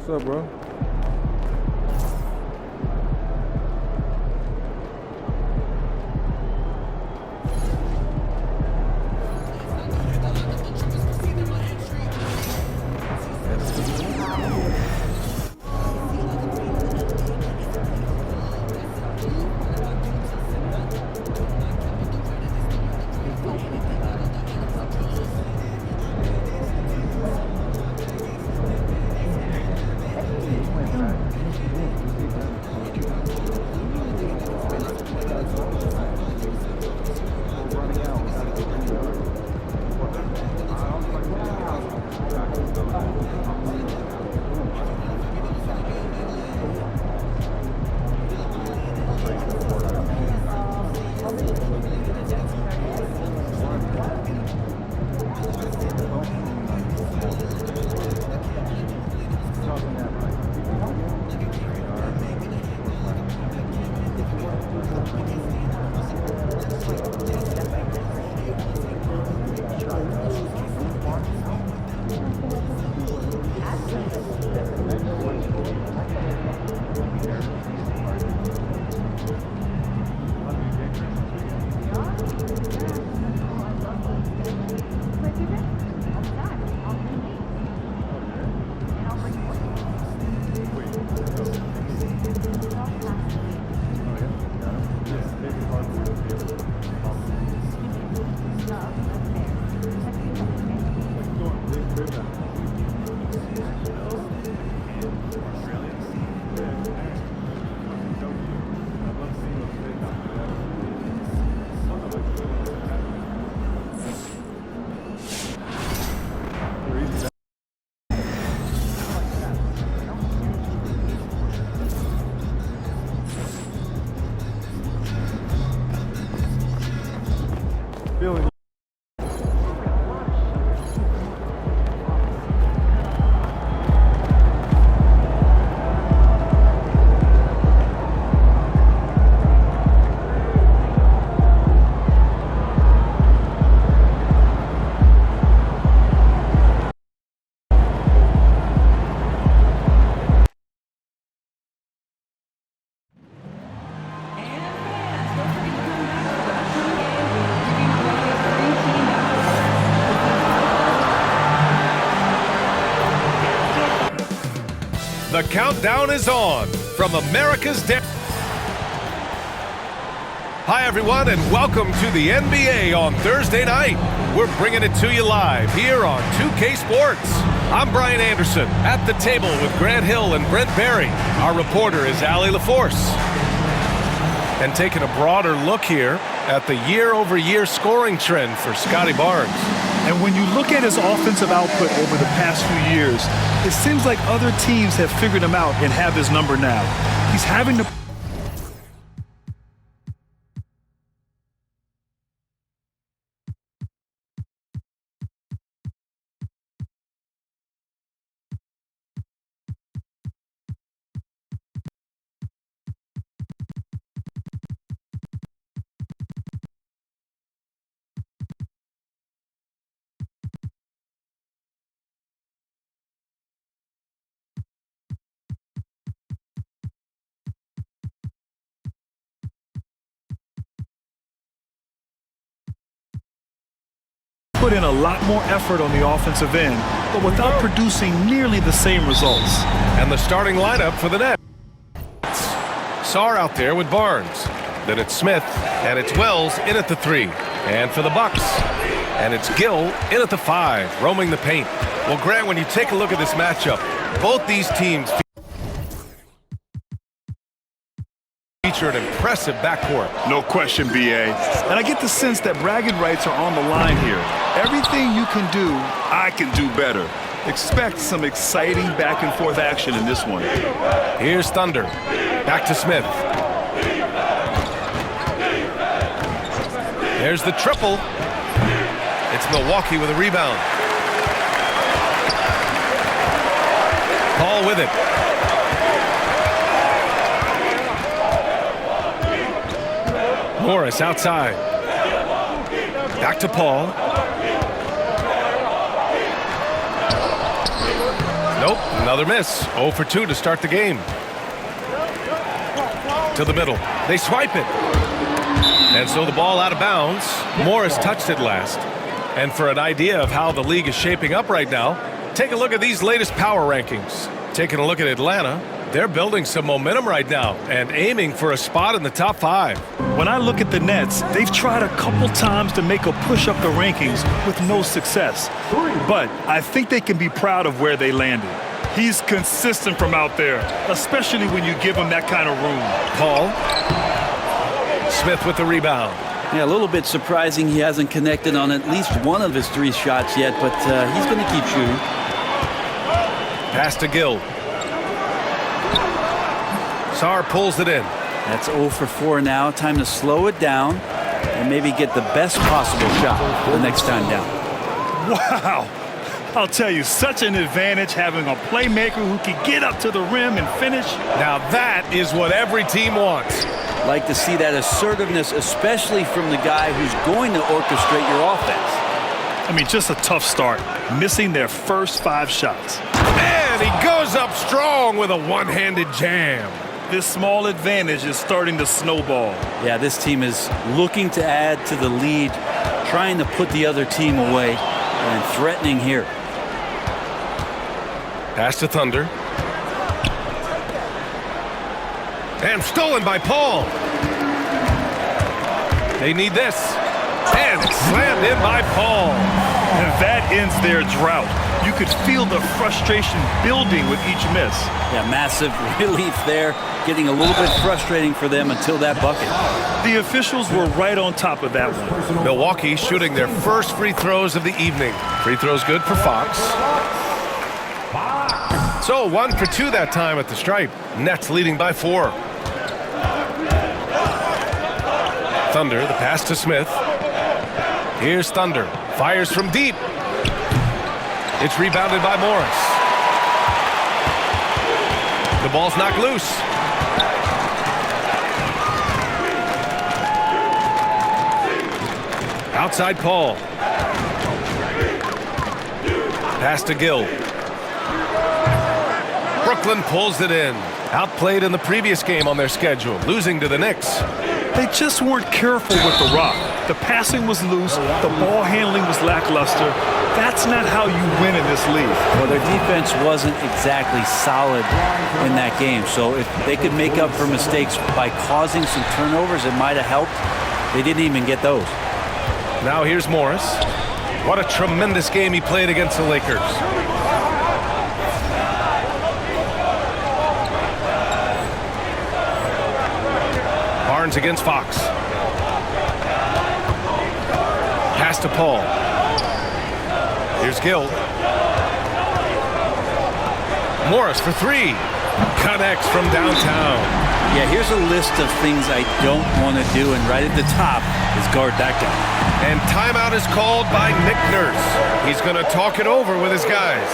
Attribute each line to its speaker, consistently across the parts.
Speaker 1: What's up, bro? Feeling
Speaker 2: The countdown is on from America's Dairy. Hi, everyone, and welcome to the NBA on Thursday night. We're bringing it to you live here on 2K Sports. I'm Brian Anderson at the table with Grant Hill and Brent Barry. Our reporter is Allie LaForce. And taking a broader look here at the year-over-year scoring trend for Scottie Barnes.
Speaker 3: And when you look at his offensive output over the past few years, it seems like other teams have figured him out and have his number now. He's having to put in a lot more effort on the offensive end, but without producing nearly the same results.
Speaker 2: And the starting lineup for the Nets. Sarr out there with Barnes. Then it's Smith, and it's Wells in at the 3. And for the Bucks, and it's Gill in at the 5, roaming the paint. Well, Grant, when you take a look at this matchup, both these teams feature an impressive backcourt.
Speaker 3: No question, B.A. And I get the sense that bragging rights are on the line here. Everything you can do, I can do better. Expect some exciting back-and-forth action in this one.
Speaker 2: Here's Thunder. Back to Smith. There's the triple. It's Milwaukee with a rebound. Paul with it. Morris outside. Back to Paul. Nope, another miss. 0 for 2 to start the game. To the middle. They swipe it. And so the ball out of bounds. Morris touched it last. And for an idea of how the league is shaping up right now, take a look at these latest power rankings. Taking a look at Atlanta, they're building some momentum right now and aiming for a spot in the top 5.
Speaker 3: When I look at the Nets, they've tried a couple times to make a push up the rankings with no success. But I think they can be proud of where they landed. He's consistent from out there, especially when you give him that kind of room.
Speaker 2: Paul. Smith with the rebound.
Speaker 4: Yeah, a little bit surprising he hasn't connected on at least one of his 3 shots yet, but he's going to keep shooting.
Speaker 2: Pass to Gill. Sarr pulls it in.
Speaker 4: That's 0 for 4 now. Time to slow it down and maybe get the best possible shot the next time down.
Speaker 3: Wow. I'll tell you, such an advantage having a playmaker who can get up to the rim and finish.
Speaker 2: Now that is what every team wants.
Speaker 4: Like to see that assertiveness, especially from the guy who's going to orchestrate your offense.
Speaker 3: I mean, just a tough start, missing their first 5 shots.
Speaker 2: And he goes up strong with a one-handed jam.
Speaker 3: This small advantage is starting to snowball.
Speaker 4: Yeah, this team is looking to add to the lead, trying to put the other team away, and threatening here.
Speaker 2: Pass to Thunder. And stolen by Paul. They need this. And it's slammed in by Paul.
Speaker 3: And that ends their drought. You could feel the frustration building with each miss.
Speaker 4: Yeah, massive relief there. Getting a little bit frustrating for them until that bucket.
Speaker 3: The officials were right on top of that one.
Speaker 2: Milwaukee shooting their first free throws of the evening. Free throws good for Fox. So 1 for 2 that time at the stripe. Nets leading by 4. Thunder, the pass to Smith. Here's Thunder. Fires from deep. It's rebounded by Morris. The ball's knocked loose. Outside Paul. Pass to Gill. Brooklyn pulls it in. Outplayed in the previous game on their schedule, losing to the Knicks.
Speaker 3: They just weren't careful with the rock. The passing was loose. The ball handling was lackluster. That's not how you win in this league.
Speaker 4: Well, their defense wasn't exactly solid in that game. So if they could make up for mistakes by causing some turnovers, it might have helped. They didn't even get those.
Speaker 2: Now here's Morris. What a tremendous game he played against the Lakers. Barnes against Fox. Pass to Paul. Here's Gill. Morris for 3. Connects from downtown.
Speaker 4: Yeah, here's a list of things I don't want to do, and right at the top is guard that guy.
Speaker 2: And timeout is called by Nick Nurse. He's going to talk it over with his guys.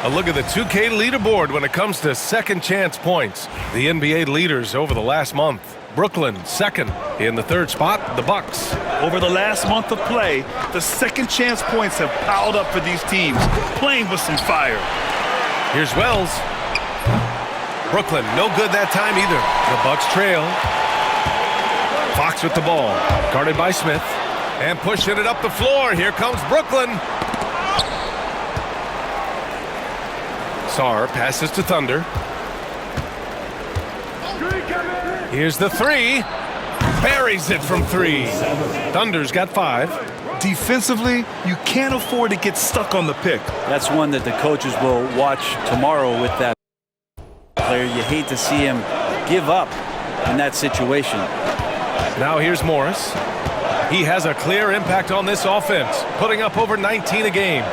Speaker 2: A look at the 2K leaderboard when it comes to second chance points. The NBA leaders over the last month. Brooklyn second. In the third spot, the Bucks.
Speaker 3: Over the last month of play, the second chance points have piled up for these teams, playing with some fire.
Speaker 2: Here's Wells. Brooklyn, no good that time either. The Bucks trail. Fox with the ball, guarded by Smith, and pushing it up the floor. Here comes Brooklyn. Sarr passes to Thunder. Here's the 3. Buries it from 3. Thunder's got 5.
Speaker 3: Defensively, you can't afford to get stuck on the pick.
Speaker 4: That's one that the coaches will watch tomorrow with that player. You hate to see him give up in that situation.
Speaker 2: Now here's Morris. He has a clear impact on this offense, putting up over 19 a game.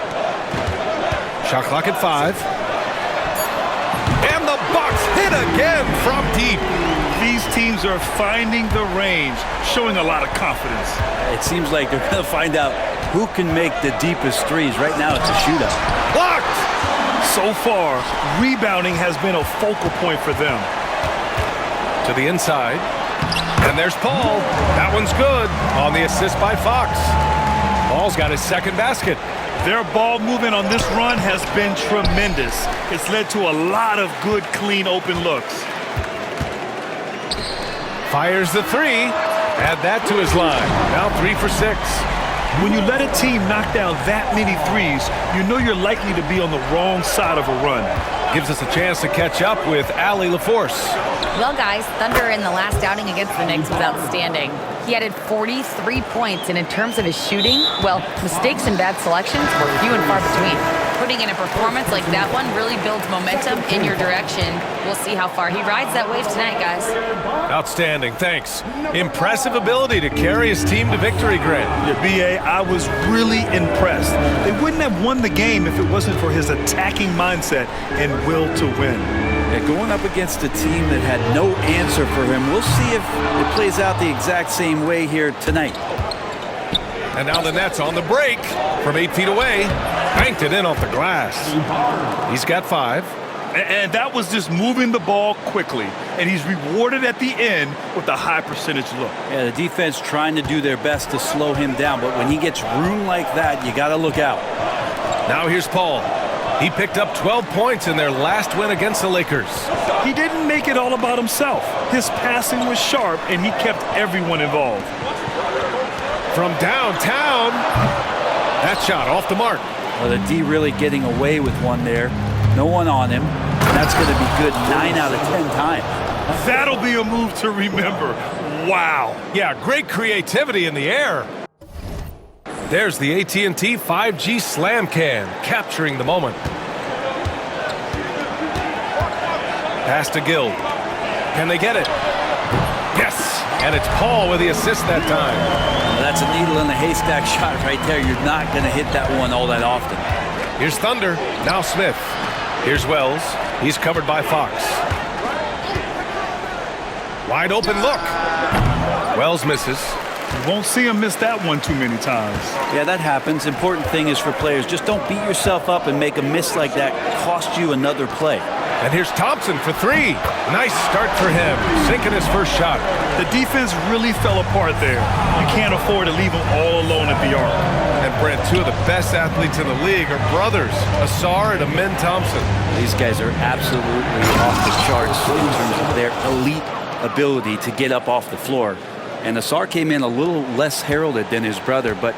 Speaker 2: Shot clock at 5. And the Bucks hit again from deep.
Speaker 3: These teams are finding the range, showing a lot of confidence.
Speaker 4: It seems like they're going to find out who can make the deepest threes. Right now, it's a shootout.
Speaker 2: Blocked!
Speaker 3: So far, rebounding has been a focal point for them.
Speaker 2: To the inside. And there's Paul. That one's good on the assist by Fox. Ball's got his second basket.
Speaker 3: Their ball movement on this run has been tremendous. It's led to a lot of good, clean, open looks.
Speaker 2: Fires the three. Add that to his line. Now 3 for 6.
Speaker 3: When you let a team knock down that many threes, you know you're likely to be on the wrong side of a run.
Speaker 2: Gives us a chance to catch up with Allie LaForce.
Speaker 5: Well, guys, Thunder in the last outing against the Knicks was outstanding. He added 43 points, and in terms of his shooting, well, mistakes and bad selections were few and far between. Putting in a performance like that one really builds momentum in your direction. We'll see how far he rides that wave tonight, guys.
Speaker 2: Outstanding, thanks. Impressive ability to carry his team to victory, Grant.
Speaker 3: Yeah, B.A., I was really impressed. They wouldn't have won the game if it wasn't for his attacking mindset and will to win.
Speaker 4: Yeah, going up against a team that had no answer for him, we'll see if it plays out the exact same way here tonight.
Speaker 2: And now the Nets on the break from 8 feet away. Banked it in off the glass. He's got 5.
Speaker 3: And that was just moving the ball quickly. And he's rewarded at the end with a high percentage look.
Speaker 4: Yeah, the defense trying to do their best to slow him down, but when he gets room like that, you got to look out.
Speaker 2: Now here's Paul. He picked up 12 points in their last win against the Lakers.
Speaker 3: He didn't make it all about himself. His passing was sharp, and he kept everyone involved.
Speaker 2: From downtown, that shot off the mark.
Speaker 4: Well, the D really getting away with one there. No one on him. That's going to be good 9 out of 10 times.
Speaker 3: That'll be a move to remember. Wow.
Speaker 2: Yeah, great creativity in the air. There's the AT&T 5G Slam Can, capturing the moment. Pass to Gill. Can they get it? Yes, and it's Paul with the assist that time.
Speaker 4: Well, that's a needle in the haystack shot right there. You're not going to hit that one all that often.
Speaker 2: Here's Thunder, now Smith. Here's Wells, he's covered by Fox. Wide open look. Wells misses.
Speaker 3: You won't see him miss that one too many times.
Speaker 4: Yeah, that happens. Important thing is for players, just don't beat yourself up and make a miss like that cost you another play.
Speaker 2: And here's Thompson for 3. Nice start for him, sinking his first shot.
Speaker 3: The defense really fell apart there. You can't afford to leave them all alone at the arc.
Speaker 2: And Brent, 2 of the best athletes in the league are brothers, Asar and Amen Thompson.
Speaker 4: These guys are absolutely off the charts in terms of their elite ability to get up off the floor. And Asar came in a little less heralded than his brother, but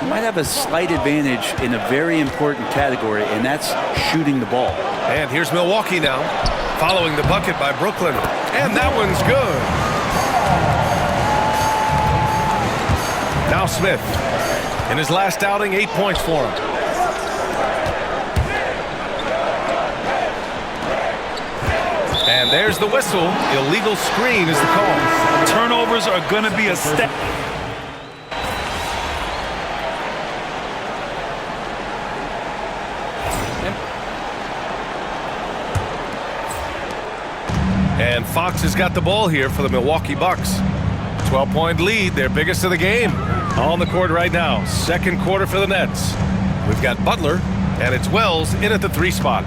Speaker 4: he might have a slight advantage in a very important category, and that's shooting the ball.
Speaker 2: And here's Milwaukee now, following the bucket by Brooklyn. And that one's good. Now Smith. In his last outing, 8 points for him. And there's the whistle. Illegal screen is the call.
Speaker 3: Turnovers are going to be a step.
Speaker 2: And Fox has got the ball here for the Milwaukee Bucks. 12-point lead, their biggest of the game. On the court right now, second quarter for the Nets. We've got Butler, and it's Wells in at the 3 spot.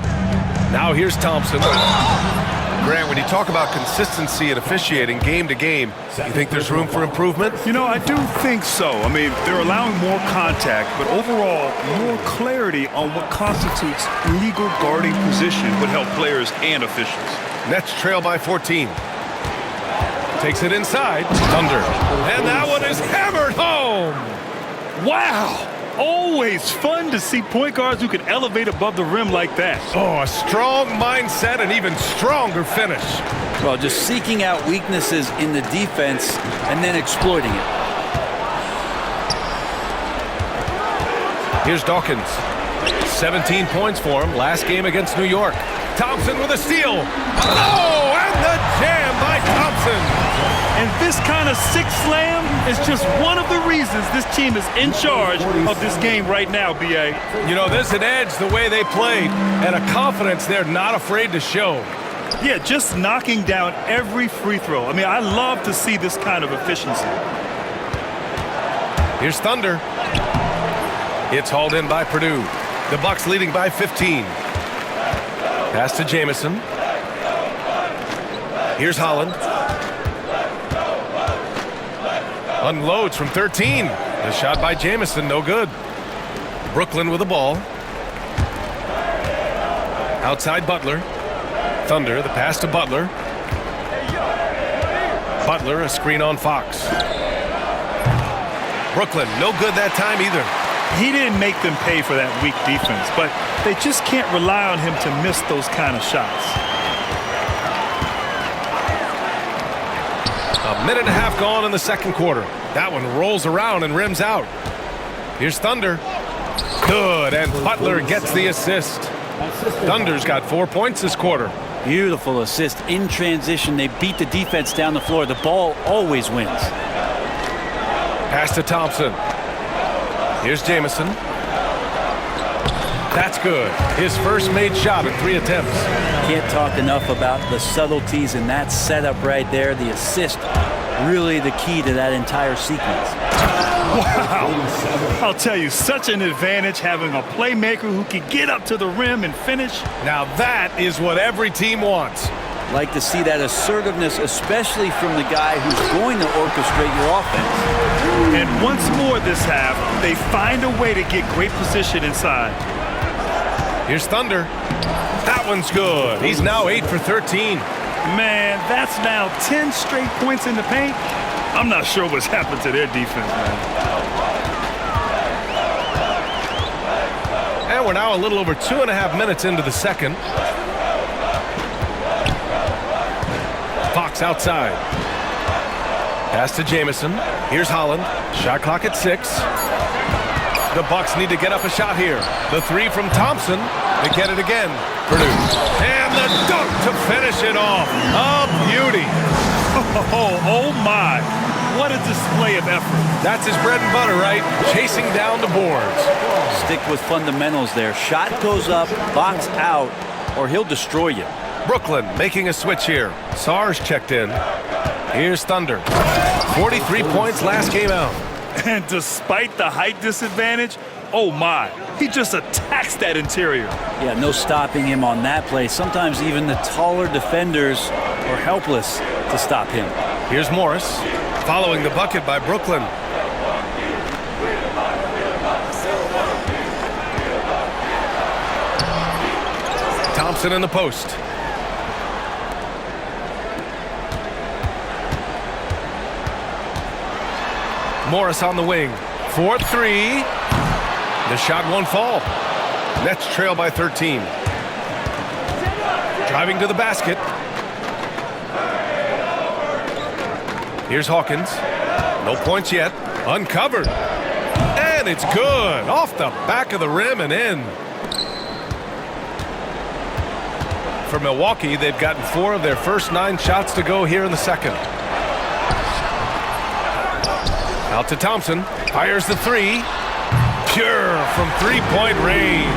Speaker 2: Now here's Thompson. Grant, when you talk about consistency and officiating game to game, you think there's room for improvement?
Speaker 3: You know, I do think so. I mean, they're allowing more contact, but overall, more clarity on what constitutes legal guarding position would help players and officials.
Speaker 2: Nets trail by 14. Takes it inside. Thunder. And that one is hammered home.
Speaker 3: Wow! Always fun to see point guards who can elevate above the rim like that.
Speaker 2: Oh, a strong mindset and even stronger finish.
Speaker 4: Well, just seeking out weaknesses in the defense and then exploiting it.
Speaker 2: Here's Dawkins. 17 points for him last game against New York. Thompson with a steal. Oh, and the jam by Thompson.
Speaker 3: And this kind of sick slam is just one of the reasons this team is in charge of this game right now, B.A.
Speaker 2: You know, there's an edge the way they played and a confidence they're not afraid to show.
Speaker 3: Yeah, just knocking down every free throw. I mean, I love to see this kind of efficiency.
Speaker 2: Here's Thunder. It's hauled in by Purdue. The Bucks leading by 15. Pass to Jamison. Here's Holland. Unloads from 13. The shot by Jamison, no good. Brooklyn with the ball. Outside Butler. Thunder, the pass to Butler. Butler, a screen on Fox. Brooklyn, no good that time either.
Speaker 3: He didn't make them pay for that weak defense, but they just can't rely on him to miss those kind of shots.
Speaker 2: A minute and a half gone in the second quarter. That one rolls around and rims out. Here's Thunder. Good, and Butler gets the assist. Thunder's got 4 points this quarter.
Speaker 4: Beautiful assist in transition. They beat the defense down the floor. The ball always wins.
Speaker 2: Pass to Thompson. Here's Jamison. That's good. His first made shot in 3 attempts.
Speaker 4: Can't talk enough about the subtleties in that setup right there. The assist, really the key to that entire sequence.
Speaker 3: Wow. I'll tell you, such an advantage having a playmaker who can get up to the rim and finish.
Speaker 2: Now that is what every team wants.
Speaker 4: Like to see that assertiveness, especially from the guy who's going to orchestrate your offense.
Speaker 3: And once more this half, they find a way to get great position inside.
Speaker 2: Here's Thunder. That one's good. He's now 8 for 13.
Speaker 3: Man, that's now 10 straight points in the paint. I'm not sure what's happened to their defense, man.
Speaker 2: And we're now a little over 2.5 minutes into the second. Fox outside. Pass to Jamison. Here's Holland. Shot clock at 6. The Bucks need to get up a shot here. The 3 from Thompson. They get it again. Purdue. And the dunk to finish it off. A beauty.
Speaker 3: Oh my. What a display of effort.
Speaker 2: That's his bread and butter, right? Chasing down the boards.
Speaker 4: Stick with fundamentals there. Shot goes up, box out, or he'll destroy you.
Speaker 2: Brooklyn making a switch here. Sarge checked in. Here's Thunder. 43 points last game out.
Speaker 3: And despite the height disadvantage, oh my, he just attacks that interior.
Speaker 4: Yeah, no stopping him on that play. Sometimes even the taller defenders are helpless to stop him.
Speaker 2: Here's Morris following the bucket by Brooklyn. Thompson in the post. Morris on the wing. 4-3. The shot won't fall. Nets trail by 13. Driving to the basket. Here's Hawkins. No points yet. Uncovered. And it's good. Off the back of the rim and in. For Milwaukee, they've gotten 4 of their first 9 shots to go here in the second. Out to Thompson. Fires the 3. Pure from 3-point range.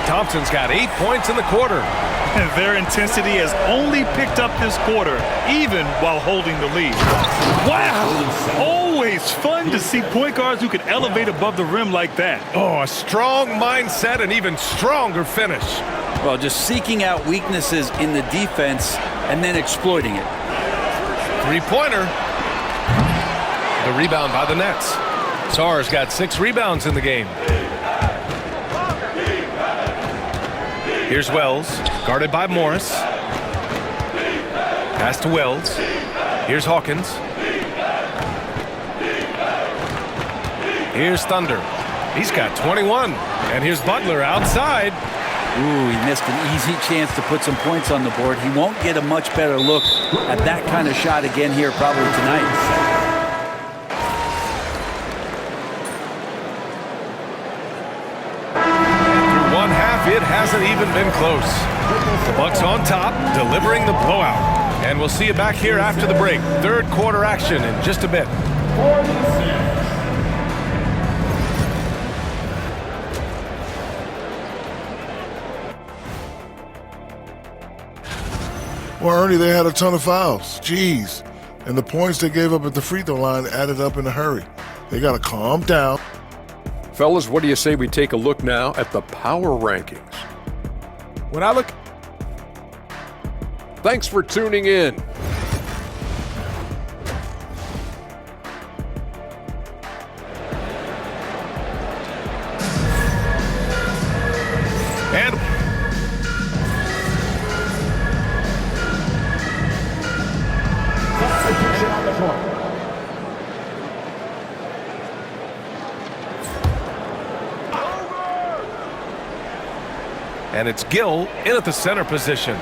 Speaker 2: Thompson's got 8 points in the quarter.
Speaker 3: And their intensity has only picked up this quarter, even while holding the lead. Wow! Always fun to see point guards who can elevate above the rim like that.
Speaker 2: Oh, a strong mindset and even stronger finish.
Speaker 4: Well, just seeking out weaknesses in the defense and then exploiting it.
Speaker 2: 3-pointer. The rebound by the Nets. Sarr's got 6 rebounds in the game. Here's Wells, guarded by Morris. Pass to Wells. Here's Hawkins. Here's Thunder. He's got 21. And here's Butler outside.
Speaker 4: Ooh, he missed an easy chance to put some points on the board. He won't get a much better look at that kind of shot again here probably tonight.
Speaker 2: It hasn't even been close. The Bucks on top, delivering the blowout. And we'll see you back here after the break. Third quarter action in just a bit.
Speaker 1: Well, Ernie, they had a ton of fouls. Jeez. And the points they gave up at the free throw line added up in a hurry. They got to calm down.
Speaker 6: Fellas, what do you say we take a look now at the power rankings? When I look... Thanks for tuning in.
Speaker 2: And and it's Gill in at the center position.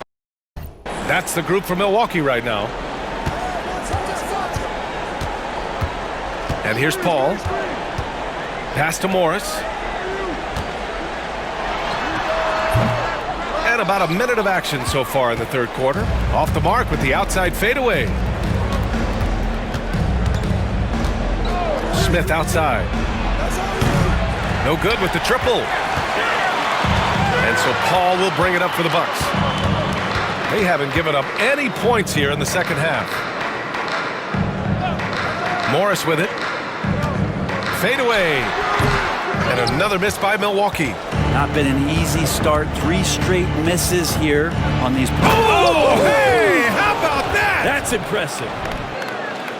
Speaker 2: That's the group for Milwaukee right now. And here's Paul. Pass to Morris. And about a minute of action so far in the third quarter. Off the mark with the outside fadeaway. Smith outside. No good with the triple. And so Paul will bring it up for the Bucks. They haven't given up any points here in the second half. Morris with it. Fadeaway. And another miss by Milwaukee.
Speaker 4: Not been an easy start. 3 straight misses here on these.
Speaker 2: Oh, hey, how about that?
Speaker 3: That's impressive.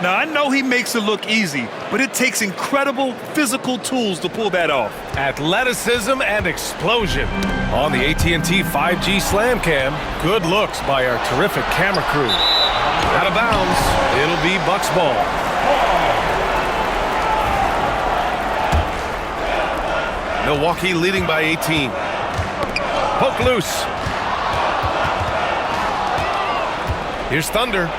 Speaker 3: Now, I know he makes it look easy, but it takes incredible physical tools to pull that off.
Speaker 2: Athleticism and explosion on the AT&T 5G Slam Cam. Good looks by our terrific camera crew. Out of bounds, it'll be Bucks ball. Milwaukee leading by 18. Poke loose. Here's Thunder.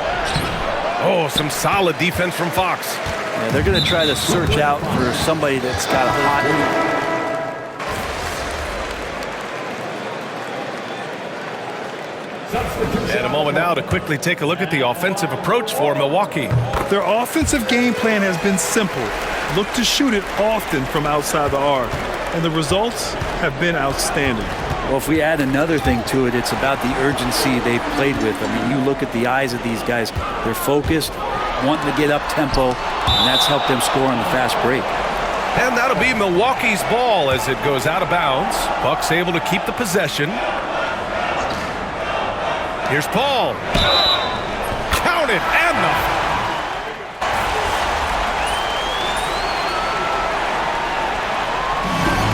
Speaker 2: Oh, some solid defense from Fox.
Speaker 4: Yeah, they're going to try to search out for somebody that's got a hot.
Speaker 2: And a moment now to quickly take a look at the offensive approach for Milwaukee.
Speaker 3: Their offensive game plan has been simple. Look to shoot it often from outside the arc, and the results have been outstanding.
Speaker 4: Well, if we add another thing to it, it's about the urgency they've played with. I mean, you look at the eyes of these guys. They're focused, wanting to get up tempo, and that's helped them score on the fast break.
Speaker 2: And that'll be Milwaukee's ball as it goes out of bounds. Bucks able to keep the possession. Here's Paul. Counted and the...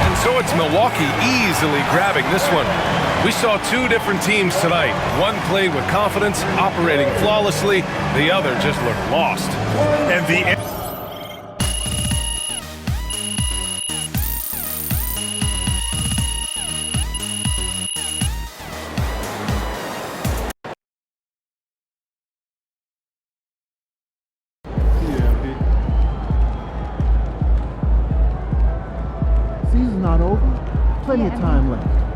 Speaker 2: And so it's Milwaukee easily grabbing this one. We saw 2 different teams tonight. One played with confidence, operating flawlessly. The other just looked lost.
Speaker 3: And the
Speaker 7: Season's not over. Plenty of time left.